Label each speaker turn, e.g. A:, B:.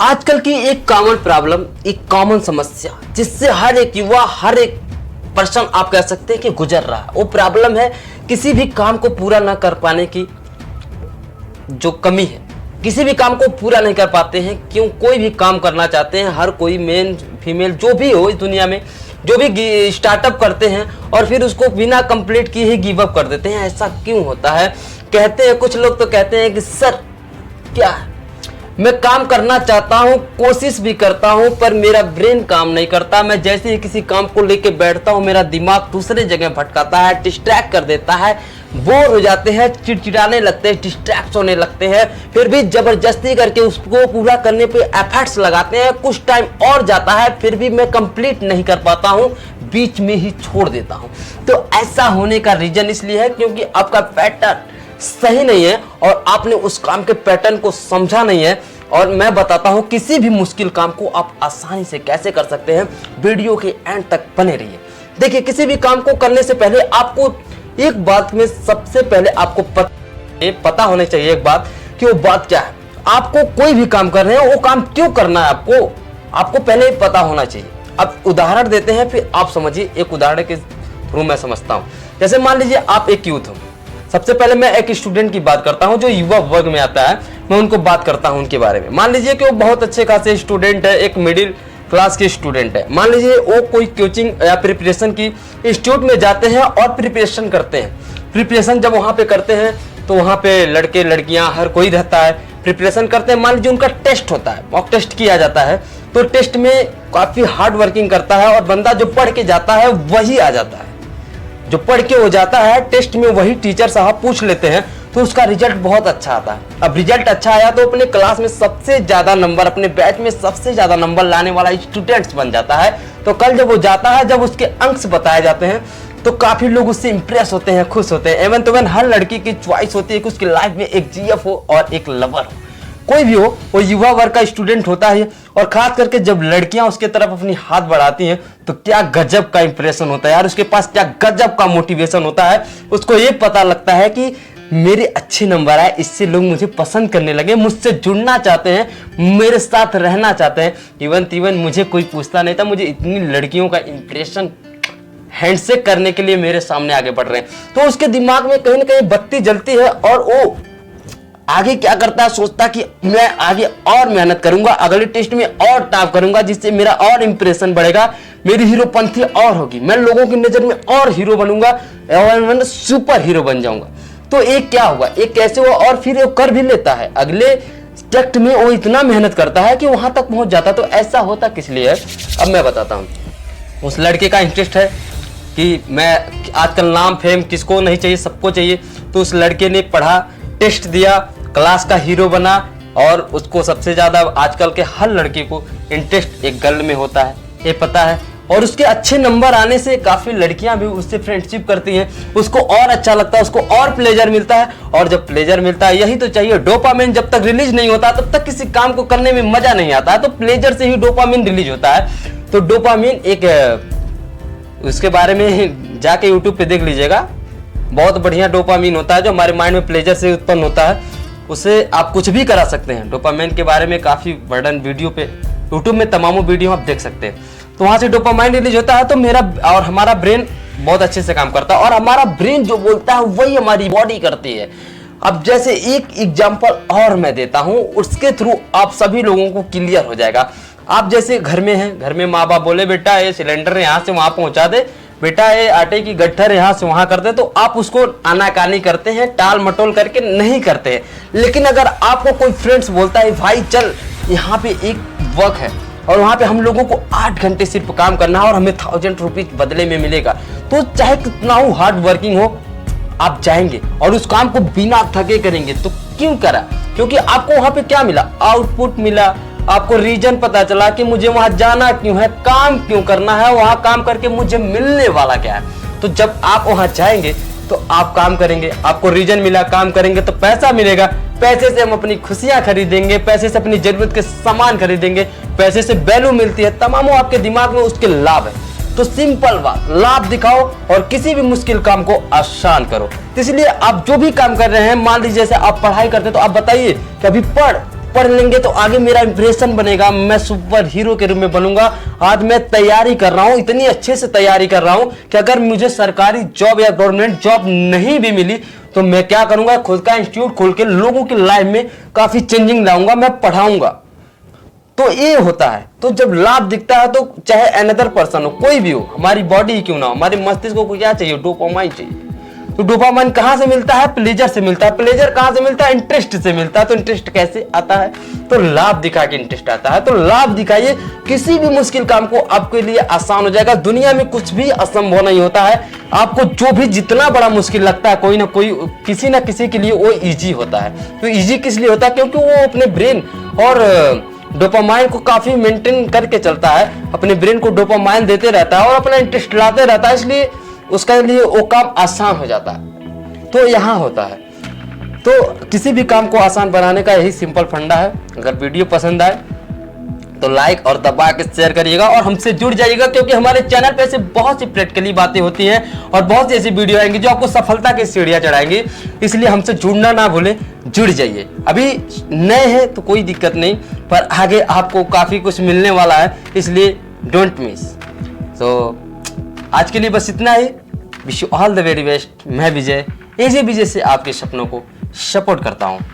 A: आजकल की एक कॉमन प्रॉब्लम, एक कॉमन समस्या जिससे हर एक युवा, हर एक पर्सन आप कह सकते हैं कि गुजर रहा है, वो प्रॉब्लम है किसी भी काम को पूरा ना कर पाने की जो कमी है। किसी भी काम को पूरा नहीं कर पाते हैं। क्यों? कोई भी काम करना चाहते हैं, हर कोई, मेन फीमेल जो भी हो इस दुनिया में, जो भी स्टार्टअप करते हैं और फिर उसको बिना कंप्लीट किए ही गिव अप कर देते हैं। ऐसा क्यों होता है? कहते हैं कुछ लोग तो कहते हैं कि सर क्या है, मैं काम करना चाहता हूं, कोशिश भी करता हूं, पर मेरा ब्रेन काम नहीं करता। मैं जैसे ही किसी काम को लेके बैठता हूं, मेरा दिमाग दूसरे जगह भटकाता है, डिस्ट्रैक्ट कर देता है, बोर हो जाते हैं, चिड़चिड़ाने लगते हैं, डिस्ट्रैक्ट होने लगते हैं। फिर भी जबरदस्ती करके उसको पूरा करने पे एफर्ट्स लगाते हैं, कुछ टाइम और जाता है, फिर भी मैं कंप्लीट नहीं कर पाता हूं, बीच में ही छोड़ देता हूं। तो ऐसा होने का रीजन इसलिए है क्योंकि आपका पैटर्न सही नहीं है और आपने उस काम के पैटर्न को समझा नहीं है। और मैं बताता हूं किसी भी मुश्किल काम को आप आसानी से कैसे कर सकते हैं। वीडियो के एंड तक बने रहिए। देखिए, किसी भी काम को करने से पहले आपको एक बात में सबसे पहले आपको पता होना चाहिए एक बात, कि वो बात क्या है। आपको कोई भी काम कर रहे हैं, वो काम क्यों करना है आपको पहले पता होना चाहिए। अब उदाहरण देते हैं, फिर आप समझिए। एक उदाहरण के थ्रू मैं समझता हूं। जैसे मान लीजिए आप एक यूथ हो। सबसे पहले मैं एक स्टूडेंट की बात करता हूं जो युवा वर्ग में आता है, मैं उनको बात करता हूं उनके बारे में। मान लीजिए कि वो बहुत अच्छे खासे स्टूडेंट है, एक मिडिल क्लास के स्टूडेंट है। मान लीजिए वो कोई कोचिंग या प्रिपरेशन की इंस्टीट्यूट में जाते हैं और प्रिपरेशन करते हैं। प्रिपरेशन जब वहां पे करते हैं तो वहां पे लड़के लड़कियां हर कोई रहता है, प्रिपरेशन करते हैं। मान लीजिए उनका टेस्ट होता है, मॉक टेस्ट किया जाता है, तो टेस्ट में काफी हार्ड वर्किंग करता है और बंदा जो पढ़ के जाता है वही आ जाता है। जो पढ़ के हो जाता है, टेस्ट में वही टीचर साहब पूछ लेते हैं, तो उसका रिजल्ट बहुत अच्छा आता है। अब रिजल्ट अच्छा आया तो अपने क्लास में सबसे ज्यादा नंबर, अपने बैच में सबसे ज्यादा नंबर लाने वाला स्टूडेंट्स बन जाता है। तो कल जब वो जाता है, जब उसके अंक बताए जाते हैं, तो काफी लोग उससे इंप्रेस होते हैं, खुश होते हैं। एवन तो हर लड़की की च्वाइस होती है कि उसकी लाइफ में एक जीएफ हो और एक लवर हो। कोई भी हो, वो युवा वर्ग का स्टूडेंट होता है। और खास करके जब लड़कियां उसके तरफ अपनी हाथ बढ़ाती हैं तो क्या गजब का इंप्रेशन होता है यार, उसके पास क्या गजब का मोटिवेशन होता है। उसको ये पता लगता है कि मेरे अच्छे नंबर आए, इससे लोग मुझे पसंद करने लगे, मुझसे जुड़ना चाहते हैं, मेरे साथ रहना चाहते हैं। इवन मुझे कोई पूछता नहीं था, मुझे इतनी लड़कियों का इंप्रेशन हैंडशेक करने के लिए मेरे सामने आगे बढ़ रहे हैं। तो उसके दिमाग में कहीं ना कहीं बत्ती जलती है और वो आगे क्या करता है, सोचता कि मैं आगे और मेहनत करूंगा, अगले टेस्ट में और टॉप करूंगा, जिससे मेरा और इंप्रेशन बढ़ेगा, मेरी हीरोपंथी और होगी, मैं लोगों की नजर में और हीरो बनूंगा और मैं सुपर हीरो बन जाऊंगा। तो एक क्या हुआ, एक कैसे हुआ, और फिर वो कर भी लेता है। अगले टेस्ट में वो इतना मेहनत करता है कि वहां तक पहुंच जाता। तो ऐसा होता किस लिए है, अब मैं बताता हूं। उस लड़के का इंटरेस्ट है कि मैं आजकल नाम फेम किसको नहीं चाहिए, सबको चाहिए। तो उस लड़के ने पढ़ा, टेस्ट दिया, क्लास का हीरो बना, और उसको सबसे ज्यादा आजकल के हर लड़के को इंटरेस्ट एक गर्ल में होता है, ये पता है। और उसके अच्छे नंबर आने से काफी लड़कियां भी उससे फ्रेंडशिप करती हैं, उसको और अच्छा लगता है, उसको और प्लेजर मिलता है। और जब प्लेजर मिलता है, यही तो चाहिए। डोपामिन जब तक रिलीज नहीं होता तब तक किसी काम को करने में मजा नहीं आता है। तो प्लेजर से ही डोपामिन रिलीज होता है। तो डोपामिन एक, उसके बारे में जाके यूट्यूब पे देख लीजिएगा, बहुत बढ़िया डोपामिन होता है जो हमारे माइंड में प्लेजर से उत्पन्न होता है। उसे आप कुछ भी करा सकते हैं। डोपामाइन के बारे में काफी वर्णन वीडियो पे यूट्यूब में तमामों वीडियो आप देख सकते हैं। तो वहां से डोपामाइन रिलीज होता है, तो मेरा और हमारा ब्रेन बहुत अच्छे से काम करता है, और हमारा ब्रेन जो बोलता है वही हमारी बॉडी करती है। अब जैसे एक एग्जांपल और मैं देता हूं, उसके थ्रू आप सभी लोगों को क्लियर हो जाएगा। आप जैसे घर में हैं, घर में माँ बाप बोले बेटा ये सिलेंडर यहाँ से वहां पहुंचा दे, बेटा ये आटे की गट्ठर यहाँ से वहां करते, तो आप उसको आनाकानी करते हैं, टाल मटोल करके नहीं करते हैं। लेकिन अगर आपको कोई फ्रेंड्स बोलता है भाई चल यहाँ पे एक वर्क है और वहां पे हम लोगों को 8 घंटे सिर्फ काम करना है और हमें 1000 रुपीज बदले में मिलेगा, तो चाहे कितना हो हार्ड वर्किंग हो, आप जाएंगे और उस काम को बिना थके करेंगे। तो क्यों करा? क्योंकि आपको वहां पे क्या मिला, आउटपुट मिला, आपको रीजन पता चला कि मुझे वहां जाना क्यों है, काम क्यों करना है, वहां काम करके मुझे मिलने वाला क्या है। तो जब आप वहां जाएंगे तो आप काम करेंगे, आपको रीजन मिला, काम करेंगे तो पैसा मिलेगा, पैसे से हम अपनी खुशियां खरीदेंगे, पैसे से अपनी जरूरत के सामान खरीदेंगे, पैसे से वैल्यू मिलती है, तमामों आपके दिमाग में उसके लाभ है। तो सिंपल बात, लाभ दिखाओ और किसी भी मुश्किल काम को आसान करो। इसलिए आप जो भी काम कर रहे हैं, मान लीजिए जैसे आप पढ़ाई करते हैं, तो आप बताइए कि अभी पढ़ पढ़ लेंगे तो आगे मेरा इंप्रेशन बनेगा, मैं सुपर हीरो के रूप में बनूंगा। आज मैं तैयारी कर रहा हूं, इतनी अच्छे से तैयारी कर रहा हूं कि अगर मुझे सरकारी जॉब या गवर्नमेंट जॉब नहीं भी मिली तो मैं क्या करूंगा, खुद का इंस्टीट्यूट खोल के लोगों की लाइफ में काफी चेंजिंग लाऊंगा, मैं पढ़ाऊंगा। तो ये होता है। तो जब लाभ दिखता है तो चाहे अनदर पर्सन हो, कोई भी हो, हमारी बॉडी ही क्यों ना हो, हमारे मस्तिष्क को क्या चाहिए, डोपामाइन चाहिए। तो डोपामाइन कहां से मिलता है, प्लेजर से मिलता है। प्लेजर कहां से मिलता है, इंटरेस्ट से मिलता है। तो इंटरेस्ट कैसे आता है, तो लाभ दिखा के इंटरेस्ट आता है। तो लाभ दिखाइए, किसी भी मुश्किल काम को आपके लिए आसान हो जाएगा। दुनिया में कुछ भी असंभव नहीं होता है। आपको जो भी जितना बड़ा मुश्किल लगता है, कोई ना कोई किसी ना किसी के लिए वो इजी होता है। तो इजी किस लिए होता है, क्योंकि वो अपने ब्रेन और डोपामाइन को काफी मेंटेन करके चलता है, अपने ब्रेन को डोपामाइन देते रहता है और अपना इंटरेस्ट लाते रहता है, इसलिए उसके लिए वो काम आसान हो जाता है। तो यहां होता है। तो किसी भी काम को आसान बनाने का यही सिंपल फंडा है। अगर वीडियो पसंद आए तो लाइक और दबा के शेयर करिएगा और हमसे जुड़ जाइएगा, क्योंकि हमारे चैनल पे ऐसे बहुत सी प्रैक्टिकली बातें होती हैं और बहुत सी ऐसी वीडियो आएंगी जो आपको सफलता की सीढ़ियां चढ़ाएंगी। इसलिए हमसे जुड़ना ना भूलें, जुड़ जाइए। अभी नए हैं तो कोई दिक्कत नहीं, पर आगे आपको काफी कुछ मिलने वाला है, इसलिए डोंट मिस। तो आज के लिए बस इतना ही। Wish you all the very best. मैं विजय, एजे विजय से आपके सपनों को सपोर्ट करता हूँ।